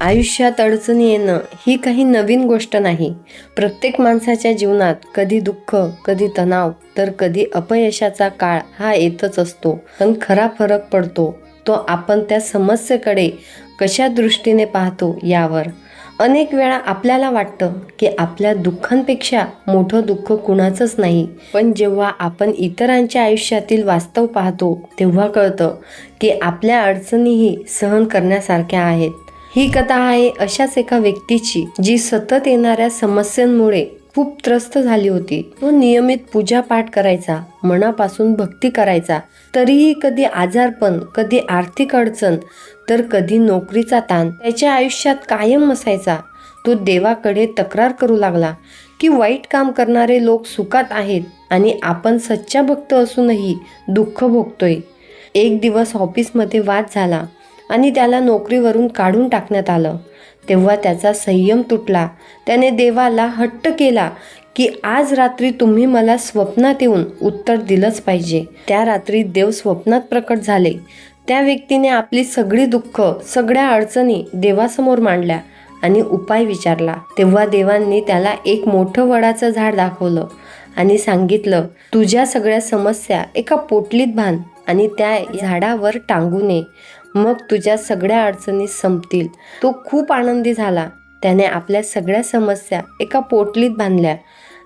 आयुष्यात अडचणी येणं ही काही नवीन गोष्ट नाही. प्रत्येक माणसाच्या जीवनात कधी दुःख, कधी तणाव, तर कधी अपयशाचा काळ हा येतच असतो. पण खरा फरक पडतो तो आपण त्या समस्येकडे कशा दृष्टीने पाहतो यावर. अनेक वेळा आपल्याला वाटतं की आपल्या दुःखांपेक्षा मोठं दुःख कुणाचंच नाही. पण जेव्हा आपण इतरांच्या आयुष्यातील वास्तव पाहतो तेव्हा कळतं की आपल्या अडचणीही सहन करण्यासारख्या आहेत. ही कथा आहे अशाच एका व्यक्तीची जी सतत येणाऱ्या समस्यांमुळे खूप त्रस्त झाली होती. तो नियमित पूजापाठ करायचा, मनापासून भक्ती करायचा, तरीही कधी आजारपण, कधी आर्थिक अडचण, तर कधी नोकरीचा ताण त्याच्या आयुष्यात कायम असायचा. तो देवाकडे तक्रार करू लागला की वाईट काम करणारे लोक सुखात आहेत आणि आपण सच्चा भक्त असूनही दुःख भोगतोय. एक दिवस ऑफिसमध्ये वाद झाला आणि त्याला नोकरीवरून काढून टाकण्यात आलं. तेव्हा त्याचा संयम तुटला. त्याने देवाला हट्ट केला की आज रात्री तुम्ही मला स्वप्नात येऊन उत्तर दिलंच पाहिजे. त्या रात्री देव स्वप्नात प्रकट झाले. त्या व्यक्तीने आपली सगळी दुःख, सगळ्या अडचणी देवासमोर मांडल्या आणि उपाय विचारला. तेव्हा देवांनी त्याला एक मोठं वडाचं झाड दाखवलं आणि सांगितलं, तुझ्या सगळ्या समस्या एका पोटलीत बांध आणि त्या झाडावर टांगू नये, मग तुझ्या सगळ्या अडचणी संपतील. तो खूप आनंदी झाला. त्याने आपल्या सगळ्या समस्या एका पोटलीत बांधल्या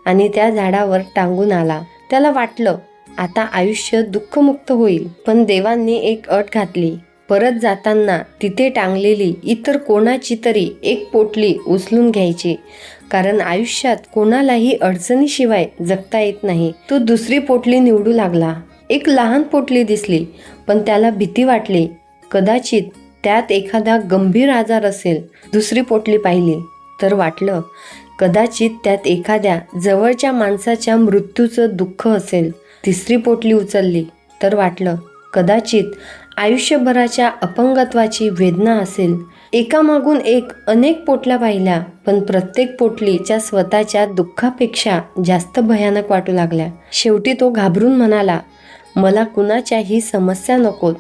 आणि त्या झाडावर टांगून आला. त्याला वाटलं आता आयुष्य दुःखमुक्त होईल. पण देवांनी एक अट घातली. परत जाताना तिथे टांगलेली इतर कोणाची तरी एक पोटली उचलून घ्यायची, कारण आयुष्यात कोणालाही अडचणीशिवाय जगता येत नाही. तो दुसरी पोटली निवडू लागला. एक लहान पोटली दिसली, पण त्याला भीती वाटली. कदाचित त्यात एखादा गंभीर आजार असेल. दुसरी पोटली पाहिली तर वाटलं कदाचित त्यात एखाद्या जवळच्या माणसाच्या मृत्यूचं दुःख असेल. तिसरी पोटली उचलली तर वाटलं कदाचित आयुष्यभराच्या अपंगत्वाची वेदना असेल. एकामागून एक अनेक पोटल्या पाहिल्या, पण प्रत्येक पोटलीच्या स्वतःच्या दुःखापेक्षा जास्त भयानक वाटू लागल्या. शेवटी तो घाबरून म्हणाला, मला कुणाच्याही समस्या नकोत,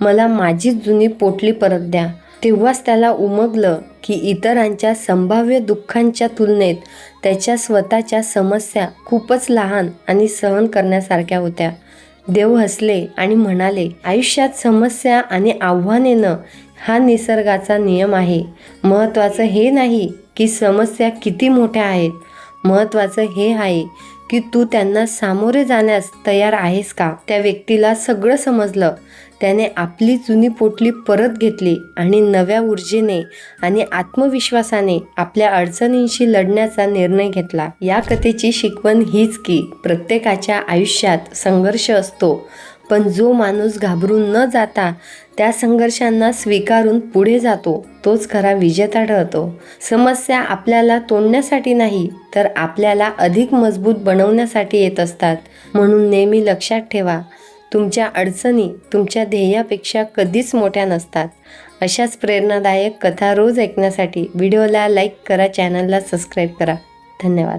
मला माझीच जुनी पोटली परत द्या. तेव्हाच त्याला उमगलं की इतरांच्या संभाव्य दुःखांच्या तुलनेत त्याच्या स्वतःच्या समस्या खूपच लहान आणि सहन करण्यासारख्या होत्या. देव हसले आणि म्हणाले, आयुष्यात समस्या आणि आव्हाने येणं हा निसर्गाचा नियम आहे. महत्त्वाचं हे नाही की समस्या किती मोठ्या आहेत, महत्त्वाचं हे आहे की तू त्यांना सामोरे जाण्यास तयार आहेस का. त्या व्यक्तीला सगळं समजलं. त्याने आपली जुनी पोटली परत घेतली आणि नव्या ऊर्जेने आणि आत्मविश्वासाने आपल्या अडचणींशी लढण्याचा निर्णय घेतला. या कथेची शिकवण हीच की प्रत्येकाच्या आयुष्यात संघर्ष असतो, पण जो माणूस घाबरून न जाता त्या संघर्षांना स्वीकारून पुढे जातो तोच खरा विजेता ठरतो. समस्या आपल्याला तोडण्यासाठी नाही, तर आपल्याला अधिक मजबूत बनवण्यासाठी येत असतात. म्हणून नेहमी लक्षात ठेवा, तुमच्या अडचणी तुमच्या ध्येयापेक्षा कधीच मोठ्या नसतात. अशाच प्रेरणादायक कथा रोज ऐकण्यासाठी व्हिडिओला लाईक करा, चॅनलला सबस्क्राईब करा. धन्यवाद.